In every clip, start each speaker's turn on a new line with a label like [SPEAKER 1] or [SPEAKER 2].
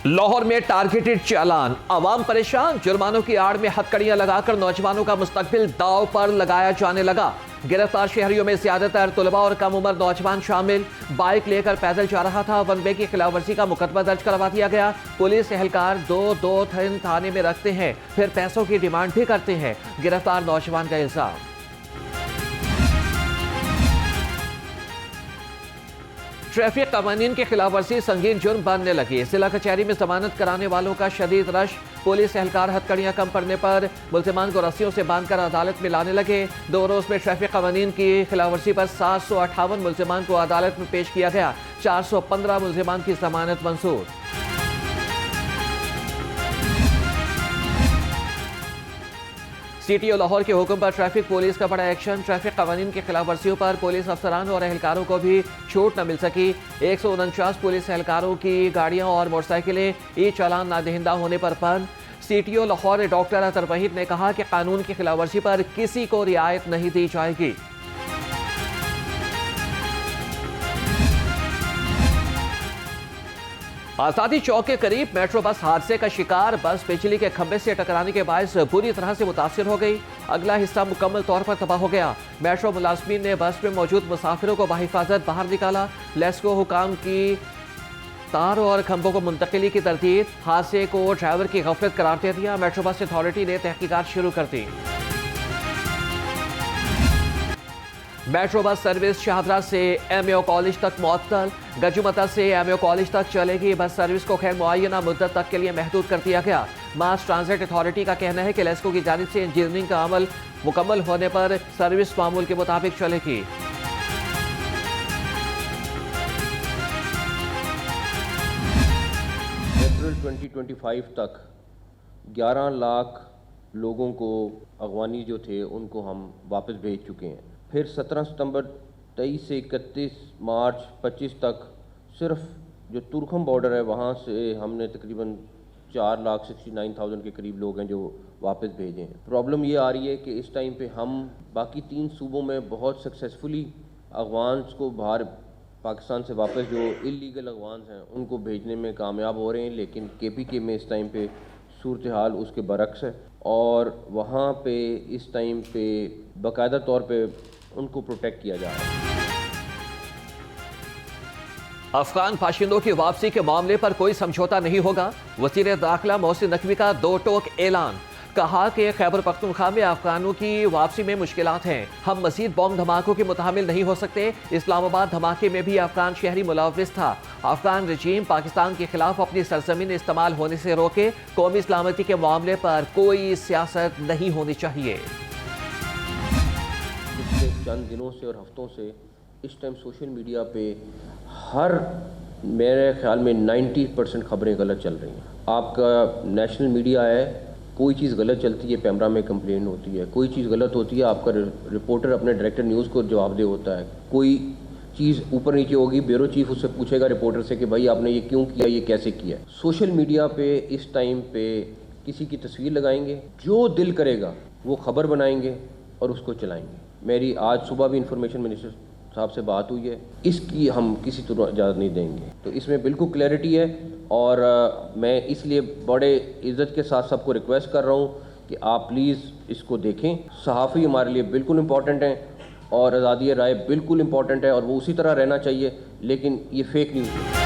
[SPEAKER 1] लाहौर में टारगेटेड चालान, आवाम परेशान। जुर्मानों की आड़ में हथकड़ियां लगाकर नौजवानों का मुस्तकबिल दांव पर लगाया जाने लगा। गिरफ्तार शहरियों में ज्यादातर तुलबा और कम उम्र नौजवान शामिल। बाइक लेकर पैदल जा रहा था, वन वे की खिलाफवर्जी का मुकदमा दर्ज करवा दिया गया। पुलिस एहलकार दो थाने में रखते हैं, फिर पैसों की डिमांड भी करते हैं। गिरफ्तार नौजवान का इल्जाम, ट्रैफिक कवानीन की खिलाफवर्जी संगीन जुर्म बनने लगी। जिला कचहरी में जमानत कराने वालों का शदीद रश। पुलिस एहलकार हथकड़ियां कम पड़ने पर मुल्जिमान को रस्सियों से बांधकर अदालत में लाने लगे। 2 रोज में ट्रैफिक कवानीन की खिलाफवर्जी पर 758 मुल्जिमान को अदालत में पेश किया गया। 415 मुल्जिमान की जमानत मंजूर। CTO लाहौर के हुक्म पर ट्रैफिक पुलिस का बड़ा एक्शन। ट्रैफिक कवानीन की खिलाफवर्जियों पर पुलिस अफसरान और एहलकारों को भी छूट न मिल सकी। 149 पुलिस एहलकारों की गाड़ियां और मोटरसाइकिलें ई चालान नादहिंदा होने पर बंद। CTO लाहौर डॉक्टर अतर वहीद ने कहा कि कानून की खिलाफवर्जी पर किसी को रियायत नहीं दी जाएगी। आजादी चौक के करीब मेट्रो बस हादसे का शिकार। बस बिजली के खंभे से टकराने के बायस बुरी तरह से मुतासिर हो गई। अगला हिस्सा मुकम्मल तौर पर तबाह हो गया। मेट्रो मुलाजमीन ने बस में मौजूद मुसाफिरों को बाहिफाजत बाहर निकाला। लेस्को हुकाम की तार और खंभों को मुंतकिली की तरतीब। हादसे को ड्राइवर की गफलत करार दे दिया। मेट्रो बस अथॉरिटी ने तहकीकात शुरू कर दी। मेट्रो बस सर्विस शाहदरा से MAO कॉलेज तक मुअत्तल। गजुमता से MAO कॉलेज तक चलेगी। बस सर्विस को खैर मुअय्यना मुद्दत तक के लिए महदूद कर दिया गया। मास ट्रांजिट अथॉरिटी का कहना है कि लेस्को की जानिब से इंजीनियरिंग का अमल मुकम्मल होने पर सर्विस मामूल के मुताबिक चलेगी।
[SPEAKER 2] अप्रैल 2025 तक 11 लाख लोगों को अगवानी जो थे उनको हम वापस भेज चुके हैं। फिर 17 सितंबर 23 से 31 मार्च 25 तक सिर्फ जो तुर्खम बॉर्डर है वहाँ से हमने तकरीबन 4,69,000 के करीब लोग हैं जो वापस भेजे हैं। प्रॉब्लम ये आ रही है कि इस टाइम पे हम बाकी 3 सूबों में बहुत सक्सेसफुली अगवान्स को बाहर पाकिस्तान से वापस जो इलीगल अगवान्स हैं उनको भेजने में कामयाब हो रहे हैं, लेकिन KPK में इस टाइम पे सूरत हाल उसके बरक्स है और वहाँ पे इस टाइम पे बाकायदा तौर पे उनको प्रोटेक्ट किया जा रहा है।
[SPEAKER 1] अफगान बाशिंदों की वापसी के मामले पर कोई समझौता नहीं होगा। वज़ीर दाखिला मोहसिन नकवी का 2 टोक ऐलान। कहा कि खैबर पख्तूनख्वा में अफगानों की वापसी में मुश्किलात हैं। हम मज़ीद बॉम्ब धमाकों के मुतहमिल नहीं हो सकते। इस्लामाबाद धमाके में भी अफगान शहरी मुलव्विस था। अफगान रजीम पाकिस्तान के खिलाफ अपनी सरजमीन इस्तेमाल होने से रोके। कौमी सलामती के मामले पर कोई सियासत नहीं होनी चाहिए।
[SPEAKER 2] पिछले चंद दिनों से और हफ्तों से इस टाइम सोशल मीडिया पे हर मेरे ख्याल में 90% खबरें गलत चल रही हैं। आपका नेशनल मीडिया है, कोई चीज़ गलत चलती है पैमरा में कंप्लेन होती है, कोई चीज़ गलत होती है आपका रिपोर्टर अपने डायरेक्टर न्यूज़ को जवाबदेह होता है, कोई चीज़ ऊपर नीचे होगी ब्यूरो चीफ उससे पूछेगा रिपोर्टर से कि भाई आपने ये क्यों किया, ये कैसे किया। सोशल मीडिया पे इस टाइम पे किसी की तस्वीर लगाएंगे, जो दिल करेगा वो खबर बनाएंगे और उसको चलाएंगे। मेरी आज सुबह भी इंफॉर्मेशन मिनिस्टर साहब से बात हुई है, इसकी हम किसी तरह इजाज़त नहीं देंगे। तो इसमें बिल्कुल क्लैरिटी है और मैं इसलिए बड़े इज़्ज़त के साथ सबको रिक्वेस्ट कर रहा हूँ कि आप प्लीज़ इसको देखें। सहाफ़ी हमारे लिए बिल्कुल इम्पॉर्टेंट हैं और आज़ादी राय बिल्कुल इम्पॉर्टेंट है और वो उसी तरह रहना चाहिए, लेकिन ये फेक न्यूज़ है।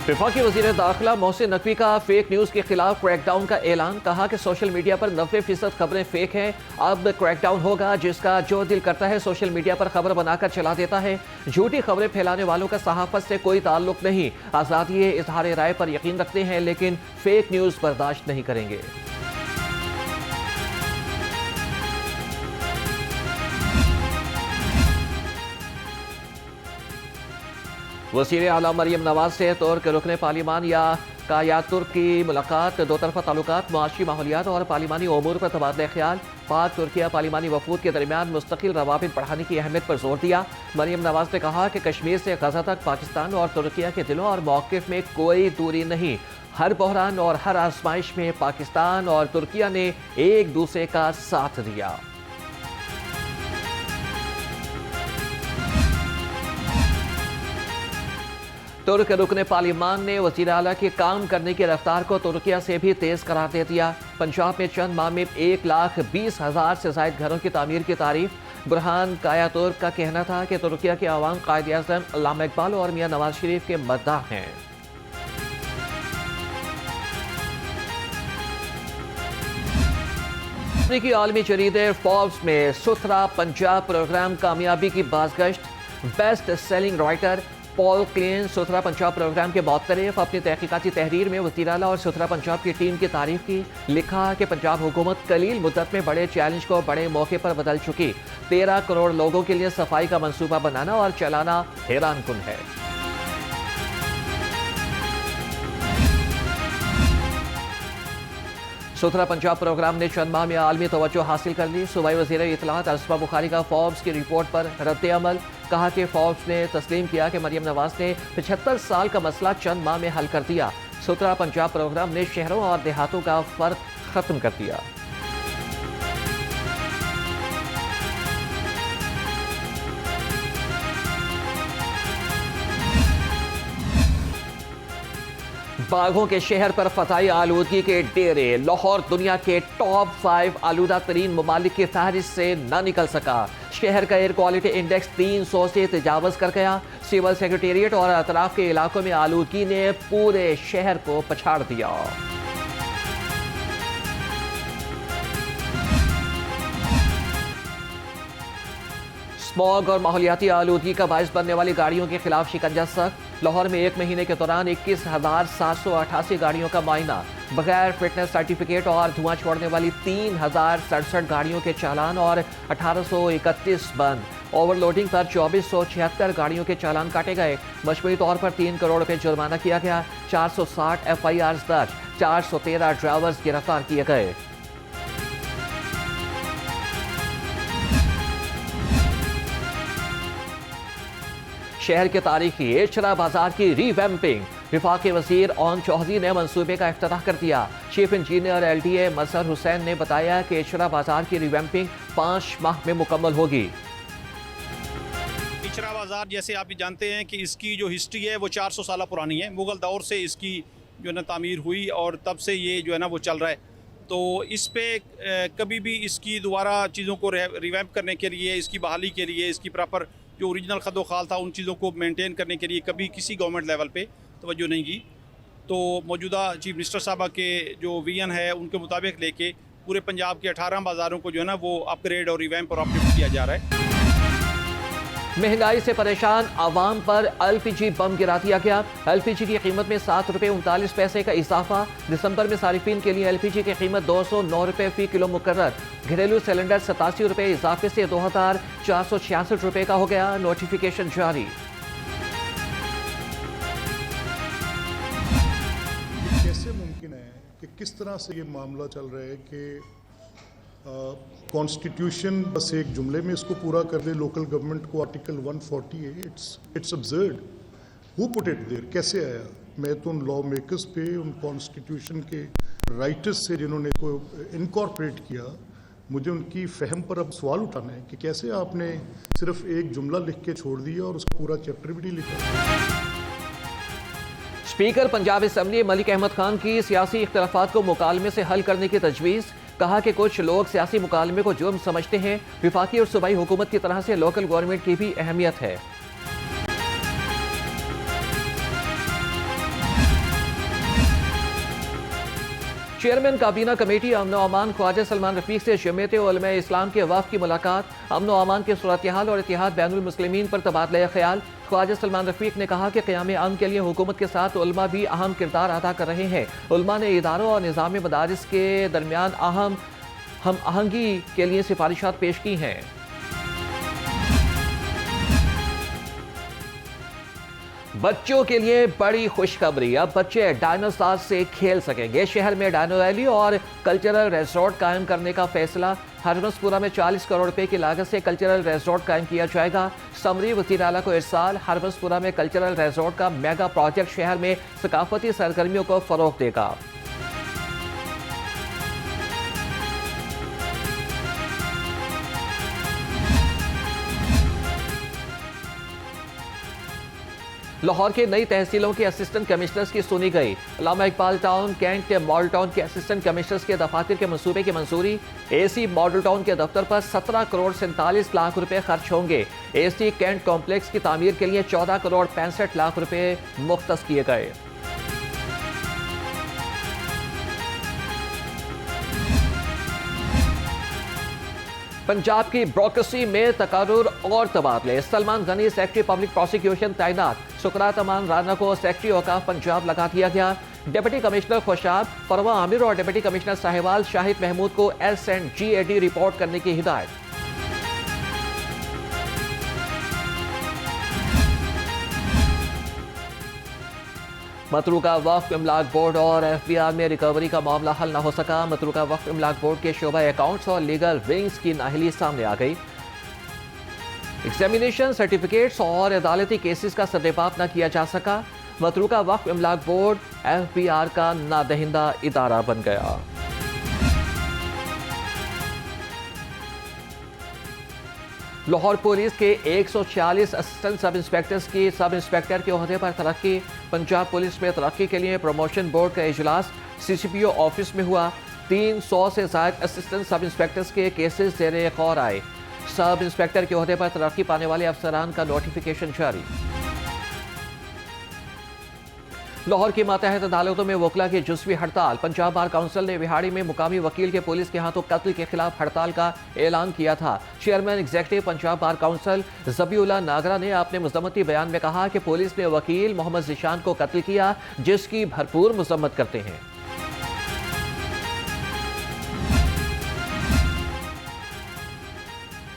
[SPEAKER 1] वफाकी वज़ीर दाखिला मोहसिन नकवी का फेक न्यूज़ के खिलाफ क्रैकडाउन का ऐलान। कहा कि सोशल मीडिया पर 90% खबरें फेक हैं। अब क्रैकडाउन होगा। जिसका जो दिल करता है सोशल मीडिया पर खबर बनाकर चला देता है। झूठी खबरें फैलाने वालों का सहाफ़त से कोई ताल्लुक नहीं। आज़ादी इज़हार राय पर यकीन रखते हैं, लेकिन फेक न्यूज़ बर्दाश्त नहीं करेंगे। वज़ीर आला मरियम नवाज से तुर्क रुकने पार्लिमान या तुर्क की मुलाकात। 2 तरफ़ा ताल्लुकात, मुआशी माहौलियात और पार्लिमानी उमूर पर तबादला ख्याल। पाक तुर्किया पार्लिमानी वफूद के दरमियान मुस्तकिल रवाबित बढ़ाने की अहमियत पर जोर दिया। मरियम नवाज ने कहा कि कश्मीर से गजा तक पाकिस्तान और तुर्किया के दिलों और मौक़िफ़ में कोई दूरी नहीं। हर बहरान और हर आजमाइश में पाकिस्तान और तुर्किया ने एक दूसरे का साथ दिया। तुर्क रुकने पार्लियामान ने वज़ीर आला के काम करने की रफ्तार को तुर्किया से भी तेज करार दे दिया। पंजाब में चंद माह में 1,20,000 से ज़ायद घरों की तामीर की तारीफ। बुरहान कायातुर्क का कहना था कि तुर्किया के अवाम कायद-ए-आज़म अल्लामा इकबाल और मियां नवाज शरीफ के मद्दाह हैं। अमेरिकी आलमी जरीदे फोर्ब्स में सुथरा पंजाब प्रोग्राम कामयाबी की बाज़गश्त। बेस्ट सेलिंग राइटर पॉल क्लेन सुथरा पंजाब प्रोग्राम के मुतरफ अपनी तहकीकाती तहरीर में वज़ीर आला और सुथरा पंजाब की टीम की तारीफ की। लिखा कि पंजाब हुकूमत कलील मुद्दत में बड़े चैलेंज को बड़े मौके पर बदल चुकी। 13 करोड़ लोगों के लिए सफाई का मंसूबा बनाना और चलाना हैरान कुन है। सुथरा पंजाब प्रोग्राम ने चंद माह में आलमी तवज्जो हासिल कर ली। सूबाई वज़ीर इत्तलात असमा बुखारी का फोर्ब्स की रिपोर्ट पर रद्द अमल। कहा कि फोर्ब्स ने तस्लीम किया कि मरियम नवाज ने 75 साल का मसला चंद माह में हल कर दिया। सुथरा पंजाब प्रोग्राम ने शहरों और देहातों का फर्क खत्म कर दिया। बाघों के शहर पर फताई आलूदगी के डेरे। लाहौर दुनिया के टॉप 5 आलूदा तरीन ममालिक की फहरिस्त से न निकल सका। शहर का एयर क्वालिटी इंडेक्स 300 से तजावज कर गया। सिविल सेक्रेटेरिएट और अतराफ के इलाकों में आलूदगी ने पूरे शहर को पछाड़ दिया। स्मॉग और माहौलियाती आलूदगी का बायस बनने वाली गाड़ियों के खिलाफ शिकंजा सख्त। लाहौर में एक महीने के दौरान 21,788 गाड़ियों का मुआयना। बगैर फिटनेस सर्टिफिकेट और धुआं छोड़ने वाली 3,067 गाड़ियों के चालान और 1,831 बंद। ओवरलोडिंग पर 2,476 गाड़ियों के चालान काटे गए। मजमूई तौर पर 3 करोड़ रुपए जुर्माना किया गया। 460 FIR दर्ज। 413 ड्राइवर्स गिरफ्तार किए गए। शहर के तारीखी एचरा बाजार की रीवैम्पिंग। विफाकी वजीर ओन चौधरी ने मंसूबे का इफ्तिताह कर दिया। चीफ इंजीनियर LDA मजहर हुसैन ने बताया कि एचरा बाजार की रीवैम्पिंग 5 माह में मुकम्मल होगी।
[SPEAKER 3] एचरा बाजार जैसे आप जानते हैं कि इसकी जो हिस्ट्री है वो 400 साल पुरानी है। मुगल दौर से इसकी जो है ना तामीर हुई और तब से ये जो है ना वो चल रहा है। तो इस पे कभी भी इसकी दोबारा चीज़ों को रिवैम्प करने के लिए, इसकी बहाली के लिए, इसकी प्रॉपर जो ओरिजिनल खदो खाल था उन चीज़ों को मेंटेन करने के लिए कभी किसी गवर्नमेंट लेवल पे तवज्जो नहीं की। तो मौजूदा चीफ मिनिस्टर साहबा के जो विजन है उनके मुताबिक लेके पूरे पंजाब के 18 बाज़ारों को जो है ना वो अपग्रेड और रिवैम्प और अपडेट किया जा रहा है।
[SPEAKER 1] महंगाई से परेशान आवाम पर LPG बम गिरा दिया गया। LPG की कीमत में 7 रुपये 39 पैसे का इजाफा। दिसंबर में सारिफिन के लिए LPG की कीमत 209 रुपये फी किलो मुकर्रर। घरेलू सिलेंडर 87 रुपये इजाफे से 2,466 रुपये का हो गया। नोटिफिकेशन जारी।
[SPEAKER 4] कैसे मुमकिन है कि किस तरह से ये मामला चल रहा है कि कॉन्स्टिट्यूशन बस एक जुमले में इसको पूरा कर दे, लोकल गवर्नमेंट को आर्टिकल 140 है। It's absurd. Who put it there? कैसे आया? मैं तो उन लॉ मेकर्स पे, उन कॉन्स्टिट्यूशन के राइटर्स से जिन्होंने को इनकॉर्पोरेट किया, मुझे उनकी फहम पर अब सवाल उठाना है कि कैसे आपने सिर्फ एक जुमला लिख के छोड़ दिया और उसका पूरा चैप्टर भी नहीं लिखा।
[SPEAKER 1] स्पीकर पंजाब असम्बली मलिक अहमद खान की सियासी इख्तिलाफात को मुकालमे से हल करने की तजवीज़। कहा कि कुछ लोग सियासी मुकालमे को जुर्म समझते हैं। विफाकी और सूबाई हुकूमत की तरह से लोकल गवर्नमेंट की भी अहमियत है। चेयरमैन काबीना कमेटी अमन अमान ख्वाजा सलमान रफीक से जमीयत उलमा इस्लाम के वफ़द की मुलाकात। अमन अमान के सूरत हाल और इत्तेहाद बैनुल मुस्लिमीन पर तबादला ख्याल। ख्वाजा सलमान रफीक ने कहा कि क़याम अमन के लिए हुकूमत के साथ उलमा भी अहम किरदार अदा कर रहे हैं। उलमा ने इदारों और निज़ाम मदारिस के दरमियान अहम हम आहंगी के लिए सिफारिशात पेश की हैं। बच्चों के लिए बड़ी खुशखबरी। अब बच्चे डायनासोर से खेल सकेंगे। शहर में डायनो वैली और कल्चरल रिजॉर्ट कायम करने का फैसला। हरबसपुरा में 40 करोड़ रुपए की लागत से कल्चरल रिजॉर्ट कायम किया जाएगा। समरी वज़ीर आला को इरसाल। हरबसपुरा में कल्चरल रिजॉर्ट का मेगा प्रोजेक्ट शहर में सकाफती सरगर्मियों को फरोग देगा। लाहौर के नई तहसीलों के असिस्टेंट कमिश्नर्स की सुनी गई। Allama Iqbal town, cantt, model town के असिस्टेंट कमिश्नर्स के दफातर के मंसूबे की मंजूरी। एसी मॉडल टाउन के दफ्तर पर 17 करोड़ 47 लाख रुपए खर्च होंगे। एसी कैंट कॉम्प्लेक्स की तामीर के लिए 14 करोड़ 65 लाख रुपए मुख्तस किए गए। पंजाब की ब्रोक्रेसी में तकारुर और तबादले। Salman Ghani secretary public prosecution तैनात। सुकरात अमान राना को सेक्रेटरी औकाफ पंजाब लगा दिया गया। डिप्टी कमिश्नर खुशाब, फरवा आमिर और डिप्टी कमिश्नर साहिवाल शाहिद महमूद को SNGAD रिपोर्ट करने की हिदायत। मतरूका वक्फ इमलाक बोर्ड और FBR में रिकवरी का मामला हल न हो सका। मतरूका वक्फ इमलाक बोर्ड के शोबा अकाउंट्स और लीगल विंग्स की नाअहली सामने आ गई। एग्जामिनेशन सर्टिफिकेट्स और अदालती केसेस का सदेबाप न किया जा सका। मतरूका वक्फ इमलाक बोर्ड FBR का नादहिंदा इदारा बन गया। लाहौर पुलिस के 140 असिस्टेंट सब इंस्पेक्टर्स की सब इंस्पेक्टर के ओहदे पर तरक्की। पंजाब पुलिस में तरक्की के लिए प्रमोशन बोर्ड का इजलास CCPO ऑफिस में हुआ। 300 से ज्यादा असिस्टेंट सब इंस्पेक्टर्स के केसेस ज़ेरे गौर आए। सब इंस्पेक्टर के ओहदे पर तरक्की पाने वाले अफसरान का नोटिफिकेशन जारी। लाहौर की मातहत अदालतों में वकला की जुज़वी हड़ताल। पंजाब बार काउंसिल ने विहाड़ी में मुकामी वकील के पुलिस के हाथों कत्ल के खिलाफ हड़ताल का ऐलान किया था। Chairman executive Punjab bar council Zabiullah Nagra ने अपने मुज़म्मती बयान में कहा कि पुलिस ने वकील मोहम्मद ज़ीशान को कत्ल किया, जिसकी भरपूर मज़म्मत करते हैं।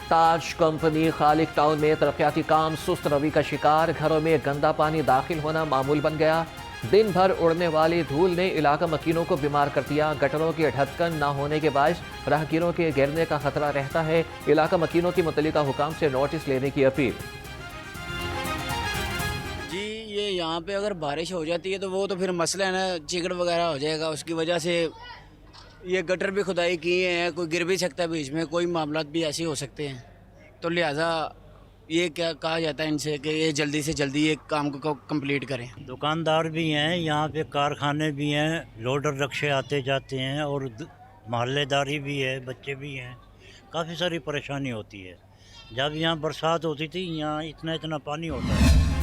[SPEAKER 1] ताज कंपनी खालिक टाउन में तरक्याती काम सुस्त रवि का शिकार। घरों में गंदा पानी दाखिल होना मामूल बन गया। दिन भर उड़ने वाली धूल ने इलाका मकीनों को बीमार कर दिया। गटरों के ढक्कन न होने के बायस राहगीरों के गिरने का खतरा रहता है। इलाका मकीनों की मुतल्लिका हुकाम से नोटिस लेने की अपील।
[SPEAKER 5] जी ये यहाँ पे अगर बारिश हो जाती है तो वो तो फिर मसला है ना, चिकड़ वगैरह हो जाएगा। उसकी वजह से ये गटर भी खुदाई किए हैं, कोई गिर भी सकता है बीच में, कोई मामलात भी ऐसे हो सकते हैं। तो लिहाजा ये क्या कहा जाता है इनसे कि ये जल्दी से जल्दी ये काम को कंप्लीट करें।
[SPEAKER 6] दुकानदार भी हैं यहाँ पे, कारखाने भी हैं, लोडर रक्शे आते जाते हैं और मोहल्लेदारी भी है, बच्चे भी हैं। काफ़ी सारी परेशानी होती है। जब यहाँ बरसात होती थी यहाँ इतना पानी होता है।